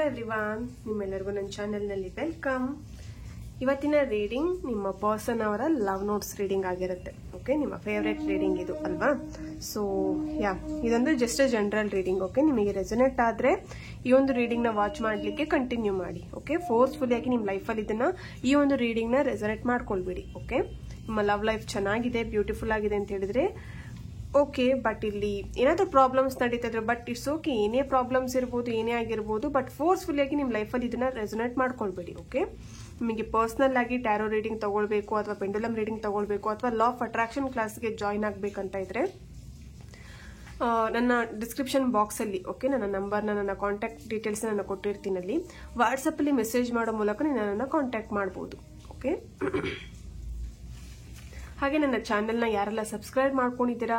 Everyone, ನಿಮ್ಮೆಲ್ಲರಿಗೂ ನನ್ನ ಚಾನೆಲ್ನಲ್ಲಿ ವೆಲ್ಕಮ್. ಇವತ್ತಿನ ರೀಡಿಂಗ್ ನಿಮ್ಮ ಪರ್ಸನ್ ಅವರ ಲವ್ ನೋಟ್ಸ್ ರೀಡಿಂಗ್ ಆಗಿರುತ್ತೆ. ಓಕೆ, ನಿಮ್ಮ ಫೇವ್ರೆಟ್ ರೀಡಿಂಗ್ ಇದು ಅಲ್ವಾ? ಸೊ ಇದೊಂದು ಜಸ್ಟ್ ಜನರಲ್ ರೀಡಿಂಗ್. ಓಕೆ, ನಿಮಗೆ ರೆಸೊನೇಟ್ ಆದರೆ ಈ ಒಂದು ರೀಡಿಂಗ್ನ ವಾಚ್ ಮಾಡಲಿಕ್ಕೆ ಕಂಟಿನ್ಯೂ ಮಾಡಿ. ಓಕೆ, ಫೋರ್ಸ್ಫುಲ್ ಆಗಿ ನಿಮ್ಮ ಲೈಫಲ್ಲಿ ಈ ಒಂದು ರೀಡಿಂಗ್ನ ರೆಸೊನೇಟ್ ಮಾಡ್ಕೊಳ್ಬೇಡಿ. ಓಕೆ, ನಿಮ್ಮ ಲವ್ ಲೈಫ್ ಚೆನ್ನಾಗಿದೆ, ಬ್ಯೂಟಿಫುಲ್ ಆಗಿದೆ ಅಂತ ಹೇಳಿದ್ರೆ ಓಕೆ, ಬಟ್ ಇಲ್ಲಿ ಏನಾದರೂ ಪ್ರಾಬ್ಲಮ್ಸ್ ನಡೀತಾ ಇದ್ರೆ ಬಟ್ ಇಟ್ಸ್ ಓಕೆ, ಏನೇ ಪ್ರಾಬ್ಲಮ್ಸ್ ಇರ್ಬೋದು, ಏನೇ ಆಗಿರ್ಬೋದು, ಬಟ್ ಫೋರ್ಸ್ಫುಲ್ ಆಗಿ ನಿಮ್ಮ ಲೈಫಲ್ಲಿ ಇದನ್ನ ರೆಸೊನೇಟ್ ಮಾಡ್ಕೊಳ್ಬೇಡಿ. ಓಕೆ, ನಿಮಗೆ ಪರ್ಸನಲ್ ಆಗಿ ಟ್ಯಾರೋ ರೀಡಿಂಗ್ ತಗೊಳ್ಬೇಕು ಅಥವಾ ಪೆಂಡುಲಮ್ ರೀಡಿಂಗ್ ತಗೊಳ್ಬೇಕು ಅಥವಾ ಲಾ ಆಫ್ ಅಟ್ರಾಕ್ಷನ್ ಕ್ಲಾಸ್ಗೆ ಜಾಯ್ನ್ ಆಗಬೇಕಂತ ಇದ್ರೆ ನನ್ನ ಡಿಸ್ಕ್ರಿಪ್ಷನ್ ಬಾಕ್ಸಲ್ಲಿ ಓಕೆ ನನ್ನ ನಂಬರ್ನ, ನನ್ನ ಕಾಂಟ್ಯಾಕ್ಟ್ ಡೀಟೇಲ್ಸ್ ನಾನು ಕೊಟ್ಟಿರ್ತೀನಿ. ಅಲ್ಲಿ ವಾಟ್ಸಪ್ಪಲ್ಲಿ ಮೆಸೇಜ್ ಮಾಡೋ ಮೂಲಕ ನೀವು ನನ್ನನ್ನು ಕಾಂಟ್ಯಾಕ್ಟ್ ಮಾಡ್ಬೋದು. ಓಕೆ, ಹಾಗೆ ನನ್ನ ಚಾನೆಲ್ನ ಯಾರೆಲ್ಲ ಸಬ್ಸ್ಕ್ರೈಬ್ ಮಾಡ್ಕೊಂಡಿದ್ದೀರಾ,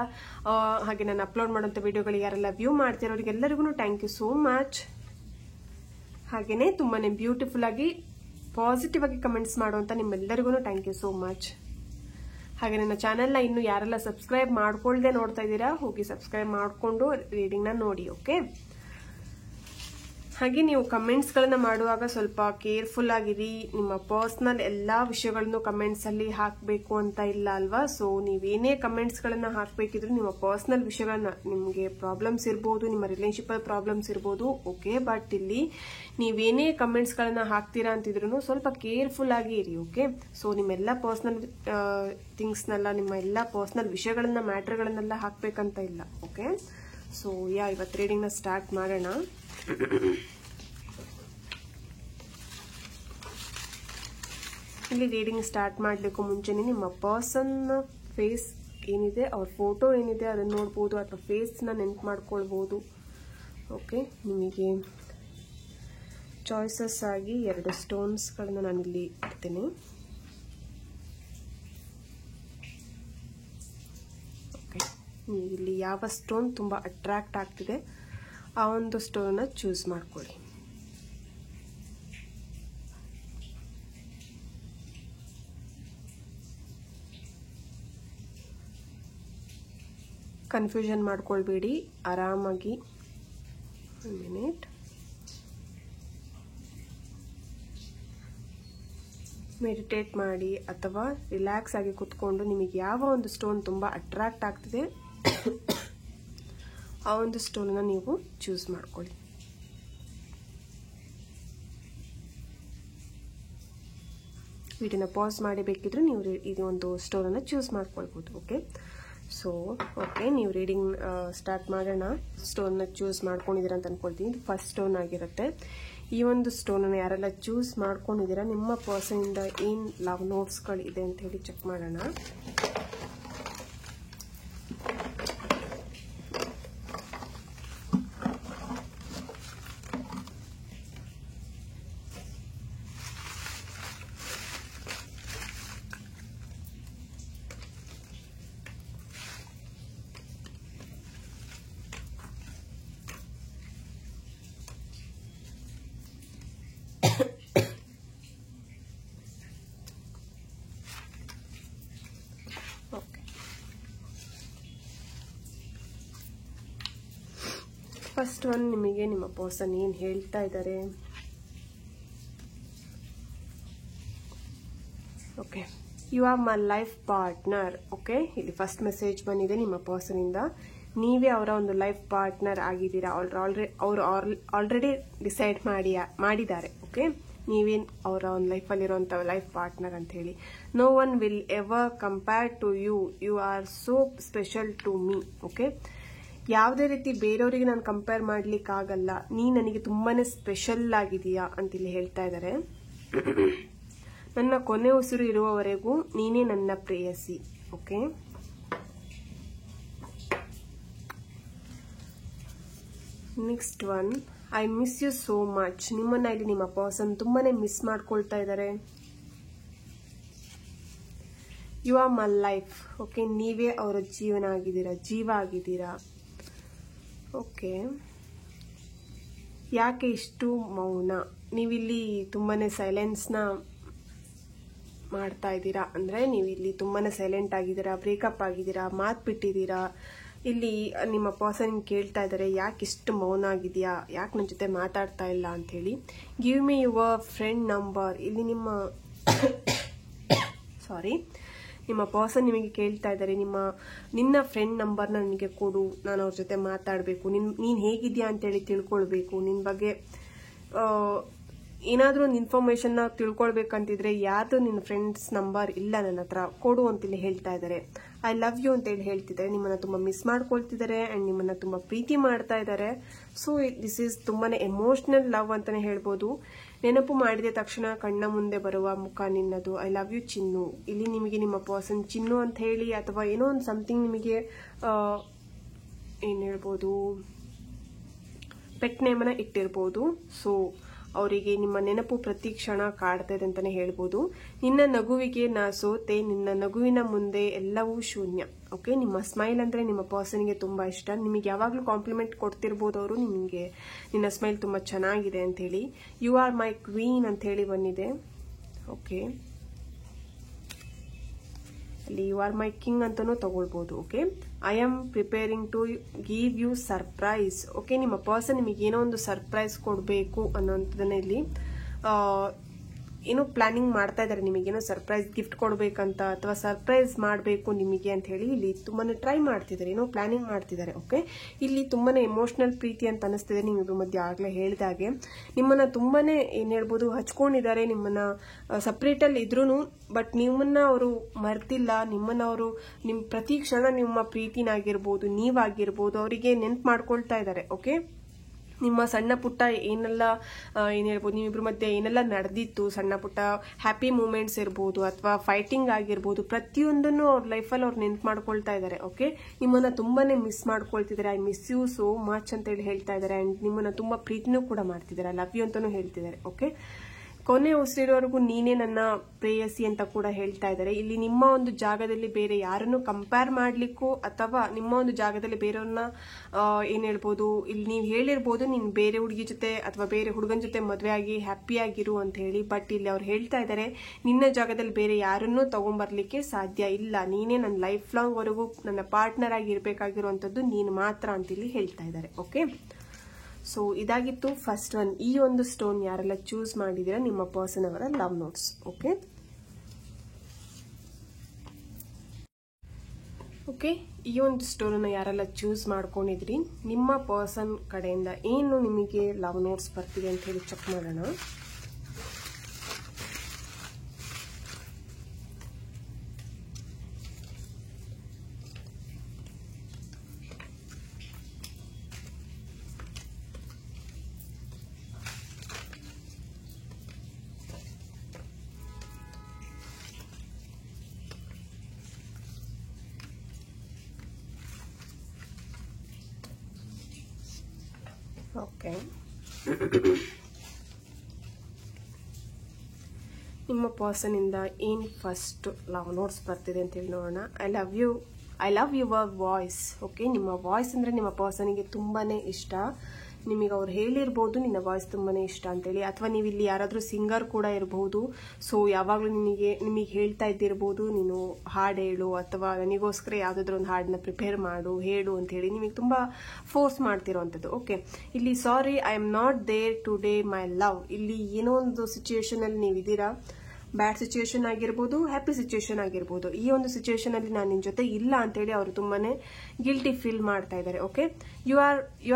ಹಾಗೆ ನಾನು ಅಪ್ಲೋಡ್ ಮಾಡೋಂಥ ವಿಡಿಯೋಗಳು ಯಾರೆಲ್ಲ ವ್ಯೂ ಮಾಡ್ತೀರಾ ಅವರಿಗೆಲ್ಲರಿಗೂ ಥ್ಯಾಂಕ್ ಯು ಸೋ ಮಚ್. ಹಾಗೆಯೇ ತುಂಬಾ ಬ್ಯೂಟಿಫುಲ್ ಆಗಿ ಪಾಸಿಟಿವ್ ಆಗಿ ಕಮೆಂಟ್ಸ್ ಮಾಡುವಂಥ ನಿಮ್ಮೆಲ್ಲರಿಗೂ ಥ್ಯಾಂಕ್ ಯು ಸೋ ಮಚ್. ಹಾಗೆ ನನ್ನ ಚಾನೆಲ್ನ ಇನ್ನು ಯಾರೆಲ್ಲ ಸಬ್ಸ್ಕ್ರೈಬ್ ಮಾಡ್ಕೊಳ್ದೆ ನೋಡ್ತಾ ಇದ್ದೀರಾ, ಹೋಗಿ ಸಬ್ಸ್ಕ್ರೈಬ್ ಮಾಡಿಕೊಂಡು ರೀಡಿಂಗ್ನ ನೋಡಿ. ಓಕೆ, ಹಾಗೆ ನೀವು ಕಮೆಂಟ್ಸ್ಗಳನ್ನ ಮಾಡುವಾಗ ಸ್ವಲ್ಪ ಕೇರ್ಫುಲ್ ಆಗಿರಿ. ನಿಮ್ಮ ಪರ್ಸ್ನಲ್ ಎಲ್ಲ ವಿಷಯಗಳನ್ನು ಕಮೆಂಟ್ಸಲ್ಲಿ ಹಾಕಬೇಕು ಅಂತ ಇಲ್ಲ ಅಲ್ವಾ? ಸೊ ನೀವೇನೇ ಕಮೆಂಟ್ಸ್ಗಳನ್ನ ಹಾಕಬೇಕಿದ್ರು ನಿಮ್ಮ ಪರ್ಸ್ನಲ್ ವಿಷಯಗಳನ್ನ, ನಿಮಗೆ ಪ್ರಾಬ್ಲಮ್ಸ್ ಇರ್ಬೋದು, ನಿಮ್ಮ ರಿಲೇಶನ್ಶಿಪ್ಪಲ್ಲಿ ಪ್ರಾಬ್ಲಮ್ಸ್ ಇರ್ಬೋದು. ಓಕೆ, ಬಟ್ ಇಲ್ಲಿ ನೀವೇನೇ ಕಮೆಂಟ್ಸ್ಗಳನ್ನ ಹಾಕ್ತೀರಾ ಅಂತಿದ್ರು ಸ್ವಲ್ಪ ಕೇರ್ಫುಲ್ ಆಗಿ ಇರಿ. ಓಕೆ, ಸೊ ನಿಮ್ಮೆಲ್ಲ ಪರ್ಸ್ನಲ್ ಥಿಂಗ್ಸ್ನೆಲ್ಲ, ನಿಮ್ಮ ಎಲ್ಲ ಪರ್ಸ್ನಲ್ ವಿಷಯಗಳನ್ನ, ಮ್ಯಾಟ್ರ್ಗಳನ್ನೆಲ್ಲ ಹಾಕಬೇಕಂತ ಇಲ್ಲ. ಓಕೆ, ಸೊ ಇವತ್ತು ರೀಡಿಂಗ್ನ ಸ್ಟಾರ್ಟ್ ಮಾಡೋಣ. ಇಲ್ಲಿ ರೀಡಿಂಗ್ ಸ್ಟಾರ್ಟ್ ಮಾಡಲಿಕ್ಕೂ ಮುಂಚೆನೆ ನಿಮ್ಮ ಪರ್ಸನ್ ಫೇಸ್ ಏನಿದೆ, ಅವ್ರ ಫೋಟೋ ಏನಿದೆ ಅದನ್ನು ನೋಡ್ಬೋದು ಅಥವಾ ಫೇಸ್ನ ನೆನ್ಪು ಮಾಡ್ಕೊಳ್ಬೋದು. ಓಕೆ, ನಿಮಗೆ ಚಾಯ್ಸಸ್ ಆಗಿ 2 ಸ್ಟೋನ್ಸ್ಗಳನ್ನ ನಾನಿಲ್ಲಿ ಇಡ್ತೀನಿ. ಓಕೆ, ಇಲ್ಲಿ ಯಾವ ಸ್ಟೋನ್ ತುಂಬ ಅಟ್ರಾಕ್ಟ್ ಆಗ್ತಿದೆ ಆ ಒಂದು ಸ್ಟೋನ್ನ ಚೂಸ್ ಮಾಡ್ಕೊಳ್ಳಿ. ಕನ್ಫ್ಯೂಷನ್ ಮಾಡ್ಕೊಳ್ಬೇಡಿ, ಆರಾಮಾಗಿ 1 ಮಿನಿಟ್ ಮೆಡಿಟೇಟ್ ಮಾಡಿ ಅಥವಾ ರಿಲ್ಯಾಕ್ಸ್ ಆಗಿ ಕುತ್ಕೊಂಡು ನಿಮಗೆ ಯಾವ ಒಂದು ಸ್ಟೋನ್ ತುಂಬ ಅಟ್ರಾಕ್ಟ್ ಆಗ್ತಿದೆ ಆ ಒಂದು ಸ್ಟೋನನ್ನು ನೀವು ಚೂಸ್ ಮಾಡ್ಕೊಳ್ಳಿ. ವಿಡಿಯೋನ ಪಾಸ್ ಮಾಡಿ ಬೇಕಿದ್ರೆ ನೀವು ಇದು ಒಂದು ಸ್ಟೋನನ್ನು ಚೂಸ್ ಮಾಡ್ಕೊಳ್ಬೋದು. ಓಕೆ, ಸೊ ಓಕೆ, ನೀವು ರೀಡಿಂಗ್ ಸ್ಟಾರ್ಟ್ ಮಾಡೋಣ. ಸ್ಟೋನ್ನ ಚೂಸ್ ಮಾಡ್ಕೊಂಡಿದ್ದೀರಾ ಅಂತ ಅನ್ಕೊಳ್ತೀನಿ. ಇದು ಫಸ್ಟ್ ಸ್ಟೋನ್ ಆಗಿರುತ್ತೆ. ಈ ಒಂದು ಸ್ಟೋನನ್ನು ಯಾರೆಲ್ಲ ಚೂಸ್ ಮಾಡ್ಕೊಂಡಿದ್ದೀರಾ, ನಿಮ್ಮ ಪರ್ಸನಿಂದ ಏನು ಲವ್ ನೋಟ್ಸ್ಗಳಿದೆ ಅಂತ ಹೇಳಿ ಚೆಕ್ ಮಾಡೋಣ. ಫಸ್ಟ್ ಒನ್, ನಿಮಗೆ ನಿಮ್ಮ ಪರ್ಸನ್ ಏನು ಹೇಳ್ತಾ ಇದ್ದಾರೆ. Okay, you are my life partner. Okay, ಇಲ್ಲಿ ಫಸ್ಟ್ ಮೆಸೇಜ್ ಬಂದಿದೆ ನಿಮ್ಮ ಪರ್ಸನಿಂದ. ನೀವೇ ಅವರ ಒಂದು ಲೈಫ್ ಪಾರ್ಟ್ನರ್ ಆಗಿದ್ದೀರಾ. ಅವರು ಆಲ್ರೆಡಿ ಡಿಸೈಡ್ ಮಾಡಿದ್ದಾರೆ. ಓಕೆ, ನೀವೇನು ಅವರ ಒಂದು ಲೈಫಲ್ಲಿರುವಂಥ ಲೈಫ್ ಪಾರ್ಟ್ನರ್ ಅಂತ ಹೇಳಿ. No one will ever compare to you, you are so special to me. Okay, ಯಾವುದೇ ರೀತಿ ಬೇರೆಯವರಿಗೆ ನಾನು ಕಂಪೇರ್ ಮಾಡ್ಲಿಕ್ಕಾಗಲ್ಲ, ನೀ ನನಗೆ ತುಂಬಾನೇ ಸ್ಪೆಷಲ್ ಆಗಿದೆಯಾ ಅಂತಿಲ್ಲಿ ಹೇಳ್ತಾ ಇದ್ದಾರೆ. ನನ್ನ ಕೊನೆ ಉಸಿರು ಇರುವವರೆಗೂ ನೀನೇ ನನ್ನ ಪ್ರೇಯಸಿ. Okay, next one, I miss you so much. ನಿಮ್ಮನ್ನ ಇಲ್ಲಿ ನಿಮ್ಮ ಪರ್ಸನ್ ತುಂಬಾನೇ ಮಿಸ್ ಮಾಡ್ಕೊಳ್ತಾ ಇದ್ದಾರೆ. You are my life. Okay, ನೀವೇ ಅವರ ಜೀವ ಆಗಿದ್ದೀರಾ. ಓಕೆ, ಯಾಕೆ ಇಷ್ಟು ಮೌನ? ನೀವಿಲ್ಲಿ ತುಂಬಾನೇ ಸೈಲೆನ್ಸ್ನ ಮಾಡ್ತಾ ಇದ್ದೀರಾ. ಅಂದರೆ ನೀವಿಲ್ಲಿ ತುಂಬಾನೇ ಸೈಲೆಂಟ್ ಆಗಿದ್ದೀರಾ, ಬ್ರೇಕಪ್ ಆಗಿದ್ದೀರಾ, ಮಾತು ಬಿಟ್ಟಿದ್ದೀರಾ, ಇಲ್ಲಿ ನಿಮ್ಮ ಪರ್ಸನ್ ಕೇಳ್ತಾ ಇದ್ದಾರೆ, ಯಾಕೆ ಇಷ್ಟು ಮೌನ ಆಗಿದೆಯಾ, ಯಾಕೆ ನನ್ನ ಜೊತೆ ಮಾತಾಡ್ತಾ ಇಲ್ಲ ಅಂತ ಹೇಳಿ. Give me your friend number. ಇಲ್ಲಿ ನಿಮ್ಮ ಪರ್ಸನ್ ನಿಮಗೆ ಕೇಳ್ತಾ ಇದ್ದಾರೆ, ನಿನ್ನ ಫ್ರೆಂಡ್ ನಂಬರ್ನ ನನಗೆ ಕೊಡು, ನಾನು ಅವ್ರ ಜೊತೆ ಮಾತಾಡಬೇಕು, ನೀನು ಹೇಗಿದ್ಯಾ ಅಂತೇಳಿ ತಿಳ್ಕೊಳ್ಬೇಕು, ನಿನ್ನ ಬಗ್ಗೆ ಏನಾದರೂ ಒಂದು ಇನ್ಫಾರ್ಮೇಶನ್ನ ತಿಳ್ಕೊಳ್ಬೇಕಂತಿದ್ರೆ ಯಾರ್ದು ನಿನ್ನ ಫ್ರೆಂಡ್ಸ್ ನಂಬರ್ ಇಲ್ಲ ನನ್ನ ಹತ್ರ, ಕೊಡು ಅಂತೇಳಿ ಹೇಳ್ತಾ ಇದ್ದಾರೆ. ಐ ಲವ್ ಯು ಅಂತೇಳಿ ಹೇಳ್ತಿದ್ದಾರೆ, ನಿಮ್ಮನ್ನ ತುಂಬ ಮಿಸ್ ಮಾಡ್ಕೊಳ್ತಿದ್ದಾರೆ ಆ್ಯಂಡ್ ನಿಮ್ಮನ್ನ ತುಂಬ ಪ್ರೀತಿ ಮಾಡ್ತಾ ಇದ್ದಾರೆ. ಸೊ ದಿಸ್ ಈಸ್ ತುಂಬಾನೇ ಎಮೋಷನಲ್ ಲವ್ ಅಂತಾನೆ ಹೇಳ್ಬೋದು. ನೆನಪು ಮಾಡಿದ ತಕ್ಷಣ ಕಣ್ಣ ಮುಂದೆ ಬರುವ ಮುಖ ನಿನ್ನದು, ಐ ಲವ್ ಯು ಚಿನ್ನು. ಇಲ್ಲಿ ನಿಮಗೆ ನಿಮ್ಮ ಪರ್ಸನ್ ಚಿನ್ನು ಅಂತ ಹೇಳಿ ಅಥವಾ ಏನೋ ಒಂದು ಸಮಥಿಂಗ್ ನಿಮಗೆ ಏನು ಹೇಳ್ಬೋದು, ಪೆಟ್ ನೇಮನ್ನ ಇಟ್ಟಿರ್ಬೋದು. ಸೊ ಅವರಿಗೆ ನಿಮ್ಮ ನೆನಪು ಪ್ರತಿ ಕ್ಷಣ ಕಾಡ್ತಾ ಇದೆ ಅಂತಾನೆ ಹೇಳ್ಬೋದು. ನಿನ್ನ ನಗುವಿಗೆ ನಾ ಸೋತೆ, ನಿನ್ನ ನಗುವಿನ ಮುಂದೆ ಎಲ್ಲವೂ ಶೂನ್ಯ. ಓಕೆ, ನಿಮ್ಮ ಸ್ಮೈಲ್ ಅಂದ್ರೆ ನಿಮ್ಮ ಪರ್ಸನ್ಗೆ ತುಂಬಾ ಇಷ್ಟ. ನಿಮಗೆ ಯಾವಾಗಲೂ ಕಾಂಪ್ಲಿಮೆಂಟ್ ಕೊಡ್ತಿರ್ಬೋದು ಅವರು, ನಿಮಗೆ ನಿನ್ನ ಸ್ಮೈಲ್ ತುಂಬಾ ಚೆನ್ನಾಗಿದೆ ಅಂತ ಹೇಳಿ. ಯು ಆರ್ ಮೈ ಕ್ವೀನ್ ಅಂತ ಹೇಳಿ ಬಂದಿದೆ. ಓಕೆ, ಅಲ್ಲಿ ಯು ಆರ್ ಮೈ ಕಿಂಗ್ ಅಂತಾನೂ ತಗೊಳ್ಬಹುದು. Okay, I am preparing to give you surprise. Okay, ನಿಮ್ಮ ಪರ್ಸನ್ ನಿಮಗೆ ಏನೋ ಒಂದು ಸರ್ಪ್ರೈಸ್ ಕೊಡಬೇಕು ಅನ್ನೋಂಥದ್ದನ್ನ ಇಲ್ಲಿ ಏನೋ ಪ್ಲಾನಿಂಗ್ ಮಾಡ್ತಾ ಇದ್ದಾರೆ, ನಿಮಗೇನೋ ಸರ್ಪ್ರೈಸ್ ಗಿಫ್ಟ್ ಕೊಡಬೇಕಂತ ಅಥವಾ ಸರ್ಪ್ರೈಸ್ ಮಾಡಬೇಕು ನಿಮಗೆ ಅಂತ ಹೇಳಿ ಇಲ್ಲಿ ತುಂಬಾನೇ ಟ್ರೈ ಮಾಡ್ತಿದ್ದಾರೆ, ಏನೋ ಪ್ಲಾನಿಂಗ್ ಮಾಡ್ತಿದ್ದಾರೆ. ಓಕೆ, ಇಲ್ಲಿ ತುಂಬಾನೇ ಎಮೋಷನಲ್ ಪ್ರೀತಿ ಅಂತ ಅನಿಸ್ತಿದೆ ನಿಮ್ಮಿಬ್ರ ಮಧ್ಯೆ. ಆಗ್ಲೇ ಹೇಳಿದಾಗೆ ನಿಮ್ಮನ್ನ ತುಂಬಾನೇ ಏನ್ ಹೇಳ್ಬೋದು ಹಚ್ಕೊಂಡಿದ್ದಾರೆ, ನಿಮ್ಮನ್ನ ಸಪ್ರೇಟ್ ಅಲ್ಲಿ ಇದ್ರೂನು ಬಟ್ ನಿಮ್ಮನ್ನ ಅವರು ಮರ್ತಿಲ್ಲ, ನಿಮ್ಮನ್ನ ಅವರು ನಿಮ್ ಪ್ರತಿ ಕ್ಷಣ ನಿಮ್ಮ ಪ್ರೀತಿನಾಗಿರ್ಬೋದು, ನೀವಾಗಿರ್ಬೋದು ಅವರಿಗೆ ನೆನ್ಪು ಮಾಡ್ಕೊಳ್ತಾ ಇದ್ದಾರೆ. ಓಕೆ, ನಿಮ್ಮ ಸಣ್ಣ ಪುಟ್ಟ ಏನೆಲ್ಲ ಏನ್ ಹೇಳ್ಬೋದು ನಿಮ್ಮಿಬ್ರ ಮಧ್ಯೆ ಏನೆಲ್ಲ ನಡೆದಿತ್ತು, ಸಣ್ಣ ಪುಟ್ಟ ಹ್ಯಾಪಿ ಮೂಮೆಂಟ್ಸ್ ಇರ್ಬೋದು ಅಥವಾ ಫೈಟಿಂಗ್ ಆಗಿರ್ಬೋದು, ಪ್ರತಿಯೊಂದನ್ನು ಅವ್ರ ಲೈಫಲ್ಲಿ ಅವ್ರು ನೆನ್ಪು ಮಾಡ್ಕೊಳ್ತಾ ಇದ್ದಾರೆ. ಓಕೆ, ನಿಮ್ಮನ್ನ ತುಂಬಾನೇ ಮಿಸ್ ಮಾಡ್ಕೊಳ್ತಿದ್ದಾರೆ. I miss you so much ಅಂತ ಹೇಳಿ ಹೇಳ್ತಾ ಇದ್ದಾರೆ ಅಂಡ್ ನಿಮ್ಮನ್ನ ತುಂಬಾ ಪ್ರೀತಿನೂ ಕೂಡ ಮಾಡ್ತಿದ್ದಾರೆ, ಐ ಲವ್ ಯು ಅಂತಾನೂ ಹೇಳ್ತಿದ್ದಾರೆ. ಓಕೆ, ಕೊನೆ ಉಸಿರೋವರೆಗೂ ನೀನೇ ನನ್ನ ಪ್ರೇಯಸಿ ಅಂತ ಕೂಡ ಹೇಳ್ತಾ ಇದ್ದಾರೆ. ಇಲ್ಲಿ ನಿಮ್ಮ ಒಂದು ಜಾಗದಲ್ಲಿ ಬೇರೆ ಯಾರನ್ನು ಕಂಪೇರ್ ಮಾಡ್ಲಿಕ್ಕೂ ಅಥವಾ ನಿಮ್ಮ ಒಂದು ಜಾಗದಲ್ಲಿ ಬೇರೆಯವ್ರನ್ನ ಏನ್ ಹೇಳ್ಬೋದು, ಇಲ್ಲಿ ನೀವು ಹೇಳಿರ್ಬೋದು ನೀನ್ ಬೇರೆ ಹುಡುಗಿ ಜೊತೆ ಅಥವಾ ಬೇರೆ ಹುಡುಗನ ಜೊತೆ ಮದುವೆ ಆಗಿ ಹ್ಯಾಪಿ ಆಗಿರು ಅಂತ ಹೇಳಿ. ಬಟ್ ಇಲ್ಲಿ ಅವ್ರು ಹೇಳ್ತಾ ಇದ್ದಾರೆ ನಿನ್ನ ಜಾಗದಲ್ಲಿ ಬೇರೆ ಯಾರನ್ನೂ ತಗೊಂಡ್ಬರ್ಲಿಕ್ಕೆ ಸಾಧ್ಯ ಇಲ್ಲ, ನೀನೇ ನನ್ನ ಲೈಫ್ ಲಾಂಗ್ ವರೆಗೂ ನನ್ನ ಪಾರ್ಟ್ನರ್ ಆಗಿ ಇರ್ಬೇಕಾಗಿರುವಂತದ್ದು ನೀನು ಮಾತ್ರ ಅಂತ ಇಲ್ಲಿ ಹೇಳ್ತಾ ಇದ್ದಾರೆ. ಓಕೆ, ಸೊ ಇದಾಗಿತ್ತು ಫಸ್ಟ್ ಒನ್. ಈ ಒಂದು ಸ್ಟೋನ್ ಯಾರೆಲ್ಲ ಚೂಸ್ ಮಾಡಿದಿರ ನಿಮ್ಮ ಪರ್ಸನ್ ಅವರ ಲವ್ ನೋಟ್ಸ್. ಓಕೆ, ಈ ಒಂದು ಸ್ಟೋನ್ ಯಾರೆಲ್ಲ ಚೂಸ್ ಮಾಡ್ಕೊಂಡಿದ್ರಿ, ನಿಮ್ಮ ಪರ್ಸನ್ ಕಡೆಯಿಂದ ಏನು ನಿಮಗೆ ಲವ್ ನೋಟ್ಸ್ ಬರ್ತಿದೆ ಅಂತ ಹೇಳಿ ಚೆಕ್ ಮಾಡೋಣ. ಓಕೆ, ನಿಮ್ಮ ಪರ್ಸನ್ ಇಂದ ಏನ್ ಫಸ್ಟ್ ಲವ್ ನೋಟ್ಸ್ ಬರ್ತಿದೆ ಅಂತ ಹೇಳಿ ನೋಡೋಣ. I love your voice. Okay, ನಿಮ್ಮ ವಾಯ್ಸ್ ಅಂದ್ರೆ ನಿಮ್ಮ ಪರ್ಸನ್ಗೆ ತುಂಬಾನೇ ಇಷ್ಟ. ನಿಮಗೆ ಅವ್ರು ಹೇಳಿರ್ಬೋದು ನಿನ್ನ ವಾಯ್ಸ್ ತುಂಬಾನೇ ಇಷ್ಟ ಅಂತೇಳಿ, ಅಥವಾ ನೀವು ಇಲ್ಲಿ ಯಾರಾದ್ರೂ ಸಿಂಗರ್ ಕೂಡ ಇರಬಹುದು. ಸೊ ಯಾವಾಗ್ಲೂ ನಿಮಗೆ ಹೇಳ್ತಾ ಇದ್ದಿರ್ಬೋದು ನೀನು ಹಾಡು ಹೇಳು ಅಥವಾ ನನಗೋಸ್ಕರ ಯಾವ್ದಾದ್ರು ಒಂದು ಹಾಡನ್ನ ಪ್ರಿಪೇರ್ ಮಾಡು, ಹೇಳು ಅಂತ ಹೇಳಿ ನಿಮಗೆ ತುಂಬಾ ಫೋರ್ಸ್ ಮಾಡ್ತಿರೋಂಥದ್ದು. ಓಕೆ, ಇಲ್ಲಿ sorry I am not there today my love. ಇಲ್ಲಿ ಏನೋ ಒಂದು ಸಿಚುಯೇಷನ್ ಅಲ್ಲಿ ನೀವಿದ್ದೀರಾ, ಬ್ಯಾಡ್ ಸಿಚುಯೇಷನ್ ಆಗಿರ್ಬೋದು, ಹ್ಯಾಪಿ ಸಿಚುಯೇಷನ್ ಆಗಿರ್ಬೋದು. ಈ ಒಂದು ಸಿಚುಯೇಷನ್ ಅಲ್ಲಿ ನಾನು ನಿನ್ ಜೊತೆ ಇಲ್ಲ ಅಂತ ಹೇಳಿ ಅವರು ತುಂಬಾನೇ ಗಿಲ್ಟಿ ಫೀಲ್ ಮಾಡ್ತಾ ಇದ್ದಾರೆ. ಓಕೆ, ಯು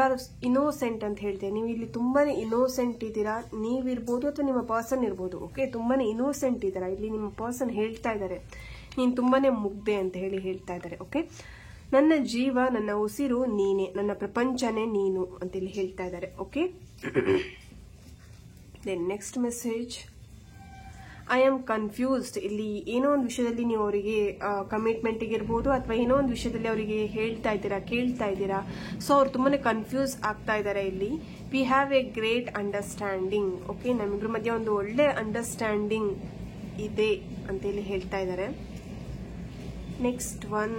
ಆರ್ ಇನ್ನೋಸೆಂಟ್ ಅಂತ ಹೇಳ್ತೇವೆ. ನೀವು ಇಲ್ಲಿ ತುಂಬಾನೇ ಇನ್ನೋಸೆಂಟ್ ಇದ್ದೀರಾ, ನೀವಿರ್ಬೋದು ಅಥವಾ ನಿಮ್ಮ ಪರ್ಸನ್ ಇರ್ಬೋದು. ಓಕೆ, ತುಂಬಾನೇ ಇನ್ನೋಸೆಂಟ್ ಇದ್ದೀರಾ. ಇಲ್ಲಿ ನಿಮ್ಮ ಪರ್ಸನ್ ಹೇಳ್ತಾ ಇದ್ದಾರೆ ನೀನ್ ತುಂಬಾನೇ ಮುಗ್ದೆ ಅಂತ ಹೇಳಿ ಹೇಳ್ತಾ ಇದ್ದಾರೆ. ಓಕೆ, ನನ್ನ ಜೀವ, ನನ್ನ ಉಸಿರು ನೀನೆ, ನನ್ನ ಪ್ರಪಂಚನೇ ನೀನು ಅಂತೇಳಿ ಹೇಳ್ತಾ ಇದ್ದಾರೆ. Okay, then next message, I am confused. ಇಲ್ಲಿ ಏನೋ ಒಂದು ವಿಷಯದಲ್ಲಿ ನೀವು ಅವರಿಗೆ ಕಮಿಟ್ಮೆಂಟ್ ಇರ್ಬೋದು ಅಥವಾ ಏನೋ ಒಂದು ವಿಷಯದಲ್ಲಿ ಅವರಿಗೆ ಹೇಳ್ತಾ ಇದ್ದೀರಾ, ಕೇಳ್ತಾ ಇದ್ದೀರಾ. ಸೊ ಅವ್ರು ತುಂಬಾನೇ ಕನ್ಫ್ಯೂಸ್ ಆಗ್ತಾ ಇದ್ದಾರೆ. ಇಲ್ಲಿ we have a great understanding. Okay, ನಮ್ಮಿಬ್ರ ಮಧ್ಯೆ ಒಂದು ಒಳ್ಳೆ ಅಂಡರ್ಸ್ಟ್ಯಾಂಡಿಂಗ್ ಇದೆ ಅಂತೇಳಿ ಹೇಳ್ತಾ ಇದ್ದಾರೆ. Next one,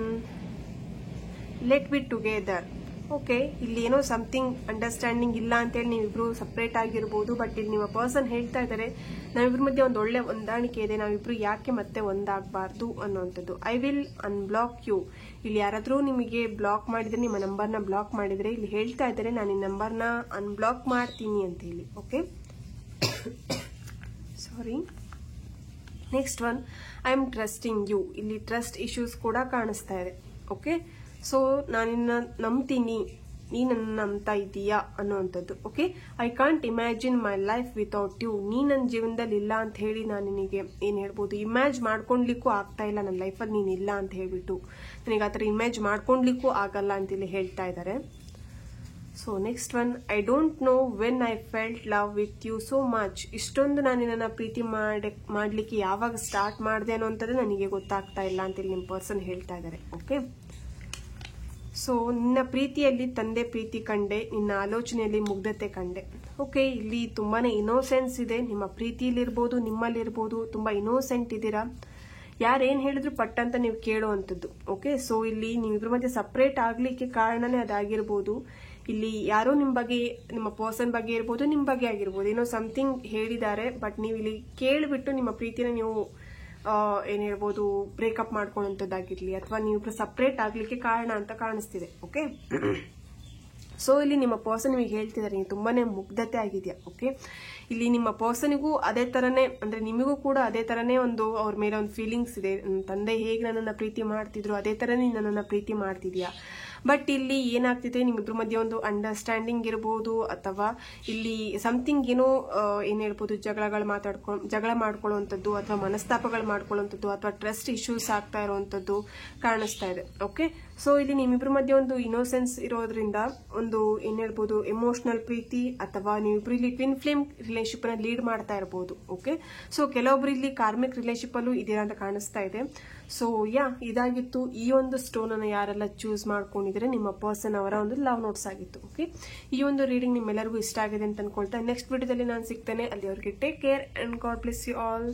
let be together. Okay, ಇಲ್ಲಿ ಏನೋ ಸಮಥಿಂಗ್ ಅಂಡರ್ಸ್ಟ್ಯಾಂಡಿಂಗ್ ಇಲ್ಲ ಅಂತೇಳಿ ನೀವಿಬ್ರು ಸಪ್ರೇಟ್ ಆಗಿರ್ಬೋದು. ಬಟ್ ಇಲ್ಲಿ ನಿಮ್ಮ ಪರ್ಸನ್ ಹೇಳ್ತಾ ಇದ್ದಾರೆ ನಾವಿಬ್ರ ಮಧ್ಯೆ ಒಂದು ಒಳ್ಳೆ ಹೊಂದಾಣಿಕೆ ಇದೆ, ನಾವಿಬ್ರು ಯಾಕೆ ಮತ್ತೆ ಒಂದಾಗಬಾರ್ದು ಅನ್ನೋವಂಥದ್ದು. I will unblock you. ಇಲ್ಲಿ ಯಾರಾದರೂ ನಿಮಗೆ ಬ್ಲಾಕ್ ಮಾಡಿದ್ರೆ, ನಿಮ್ಮ ನಂಬರ್ನ ಬ್ಲಾಕ್ ಮಾಡಿದ್ರೆ, ಇಲ್ಲಿ ಹೇಳ್ತಾ ಇದ್ದಾರೆ ನಾನು ಈ ನಂಬರ್ನ ಅನ್ಬ್ಲಾಕ್ ಮಾಡ್ತೀನಿ ಅಂತ ಹೇಳಿ. Okay, sorry. Next one, I am trusting you. ಇಲ್ಲಿ ಟ್ರಸ್ಟ್ ಇಶ್ಯೂಸ್ ಕೂಡ ಕಾಣಿಸ್ತಾ ಇದೆ. ಓಕೆ, ಸೊ ನಾನಿನ್ನ ನಂಬ್ತೀನಿ, ನೀ ನನ್ನ ನಂಬ್ತಾ ಇದೀಯಾ ಅನ್ನುವಂಥದ್ದು. Okay, I can't imagine my life without you. ನೀ ನನ್ನ ಜೀವನದಲ್ಲಿ ಇಲ್ಲ ಅಂತ ಹೇಳಿ ನಾನು ನಿನಗೆ ಏನು ಹೇಳ್ಬೋದು, ಇಮ್ಯಾಜ್ ಮಾಡ್ಕೊಳ್ಲಿಕ್ಕೂ ಆಗ್ತಾ ಇಲ್ಲ ನನ್ನ ಲೈಫಲ್ಲಿ ನೀನು ಇಲ್ಲ ಅಂತ ಹೇಳ್ಬಿಟ್ಟು. ನನಗೆ ಆ ಥರ ಇಮ್ಯಾಜ್ ಮಾಡ್ಕೊಳ್ಲಿಕ್ಕೂ ಆಗಲ್ಲ ಅಂತೇಳಿ ಹೇಳ್ತಾ ಇದ್ದಾರೆ. So next one, I don't know when I felt love with you so much. ಇಷ್ಟೊಂದು ನಾನು ನನ್ನ ಪ್ರೀತಿ ಮಾಡಲಿಕ್ಕೆ ಯಾವಾಗ ಸ್ಟಾರ್ಟ್ ಮಾಡಿದೆ ಅನ್ನೋಂಥದ್ದು ನನಗೆ ಗೊತ್ತಾಗ್ತಾ ಇಲ್ಲ ಅಂತೇಳಿ ನಿಮ್ಮ ಪರ್ಸನ್ ಹೇಳ್ತಾ ಇದ್ದಾರೆ. ಓಕೆ, ಸೊ ನಿನ್ನ ಪ್ರೀತಿಯಲ್ಲಿ ತಂದೆ ಪ್ರೀತಿ ಕಂಡೆ, ನಿನ್ನ ಆಲೋಚನೆಯಲ್ಲಿ ಮುಗ್ಧತೆ ಕಂಡೆ. ಓಕೆ, ಇಲ್ಲಿ ತುಂಬಾನೇ ಇನೋಸೆನ್ಸ್ ಇದೆ, ನಿಮ್ಮ ಪ್ರೀತಿಯಲ್ಲಿರ್ಬೋದು, ನಿಮ್ಮಲ್ಲಿರ್ಬೋದು, ತುಂಬಾ ಇನೋಸೆಂಟ್ ಇದ್ದೀರಾ. ಯಾರೇನು ಹೇಳಿದ್ರು ಪಟ್ಟಂತ ನೀವು ಕೇಳುವಂಥದ್ದು. ಓಕೆ, ಸೊ ಇಲ್ಲಿ ನೀವಿಬ್ರ ಮಧ್ಯೆ ಸಪ್ರೇಟ್ ಆಗ್ಲಿಕ್ಕೆ ಕಾರಣನೇ ಅದಾಗಿರ್ಬೋದು. ಇಲ್ಲಿ ಯಾರೋ ನಿಮ್ಮ ಬಗ್ಗೆ, ನಿಮ್ಮ ಪರ್ಸನ್ ಬಗ್ಗೆ ಇರ್ಬೋದು, ನಿಮ್ಮ ಬಗ್ಗೆ ಆಗಿರ್ಬೋದು, ಏನೋ ಸಮಥಿಂಗ್ ಹೇಳಿದ್ದಾರೆ. ಬಟ್ ನೀವು ಇಲ್ಲಿ ಕೇಳಿಬಿಟ್ಟು ನಿಮ್ಮ ಪ್ರೀತಿನ ನೀವು ಏನ್ ಹೇಳ್ಬೋದು, ಬ್ರೇಕಪ್ ಮಾಡ್ಕೊಳ್ಳುವಂಥದ್ದಾಗಿರ್ಲಿ, ಅಥವಾ ನೀವು ಸಪ್ರೇಟ್ ಆಗ್ಲಿಕ್ಕೆ ಕಾರಣ ಅಂತ ಕಾಣಿಸ್ತಿದೆ. ಓಕೆ, ಸೊ ಇಲ್ಲಿ ನಿಮ್ಮ ಪರ್ಸನ್ ನಿಮಗೆ ಹೇಳ್ತಿದ್ದಾರೆ ನೀವು ತುಂಬಾನೇ ಮುಗ್ಧತೆ ಆಗಿದೆಯಾ. ಓಕೆ, ಇಲ್ಲಿ ನಿಮ್ಮ ಪರ್ಸನಿಗೂ ಅದೇ ತರನೇ, ಅಂದ್ರೆ ನಿಮಗೂ ಕೂಡ ಅದೇ ತರನೇ ಒಂದು ಅವ್ರ ಮೇಲೆ ಒಂದು ಫೀಲಿಂಗ್ಸ್ ಇದೆ. ತಂದೆ ಹೇಗೆ ನನ್ನನ್ನು ಪ್ರೀತಿ ಮಾಡ್ತಿದ್ರು ಅದೇ ತರನೇ ನನ್ನನ್ನು ಪ್ರೀತಿ ಮಾಡ್ತಿದ್ಯಾ. ಬಟ್ ಇಲ್ಲಿ ಏನಾಗ್ತಿದೆ, ನಿಮ್ಮಿಬ್ರ ಮಧ್ಯೆ ಒಂದು ಅಂಡರ್ಸ್ಟ್ಯಾಂಡಿಂಗ್ ಇರ್ಬೋದು, ಅಥವಾ ಇಲ್ಲಿ ಸಮಥಿಂಗ್ ಏನೋ ಏನ್ ಹೇಳ್ಬೋದು, ಜಗಳ ಮಾಡ್ಕೊಳ್ಳುವಂಥದ್ದು, ಅಥವಾ ಮನಸ್ತಾಪಗಳು ಮಾಡ್ಕೊಳ್ಳುವಂಥದ್ದು, ಅಥವಾ ಟ್ರಸ್ಟ್ ಇಶ್ಯೂಸ್ ಆಗ್ತಾ ಇರುವಂಥದ್ದು ಕಾಣಿಸ್ತಾ ಇದೆ. ಓಕೆ, ಸೊ ಇಲ್ಲಿ ನಿಮ್ಮಿಬ್ರ ಮಧ್ಯೆ ಒಂದು ಇನೋಸೆನ್ಸ್ ಇರೋದ್ರಿಂದ ಒಂದು ಏನ್ ಹೇಳ್ಬೋದು, ಎಮೋಷನಲ್ ಪ್ರೀತಿ, ಅಥವಾ ನೀವಿಬ್ರು ಇಲ್ಲಿ ಟ್ವಿನ್ ಫ್ಲೇಮ್ ರಿಲೇಶನ್ಶಿಪ್ ನ ಲೀಡ್ ಮಾಡ್ತಾ ಇರಬಹುದು. ಓಕೆ, ಸೊ ಕೆಲವೊಬ್ರು ಇಲ್ಲಿ ಕಾರ್ಮಿಕ್ ರಿಲೇಶನ್ಶಿಪ್ ಅಲ್ಲೂ ಇದೀರಾ ಅಂತ ಕಾಣಿಸ್ತಾ ಇದೆ. ಸೊ ಇದಾಗಿತ್ತು ಈ ಒಂದು ಸ್ಟೋನ್ ಅನ್ನು ಯಾರೆಲ್ಲ ಚೂಸ್ ಮಾಡ್ಕೊಂಡಿದ್ರೆ ನಿಮ್ಮ ಪರ್ಸನ್ ಅವರ ಒಂದು ಲವ್ ನೋಟ್ಸ್ ಆಗಿತ್ತು. ಓಕೆ, ಈ ಒಂದು ರೀಡಿಂಗ್ ನಿಮ್ಮೆಲ್ಲರಿಗೂ ಇಷ್ಟ ಆಗಿದೆ ಅಂತ ಅನ್ಕೊಳ್ತಾ ನೆಕ್ಸ್ಟ್ ವಿಡಿಯೋದಲ್ಲಿ ನಾನು ಸಿಗ್ತೇನೆ. ಅಲ್ಲಿವರೆಗೆ take care and God bless you all.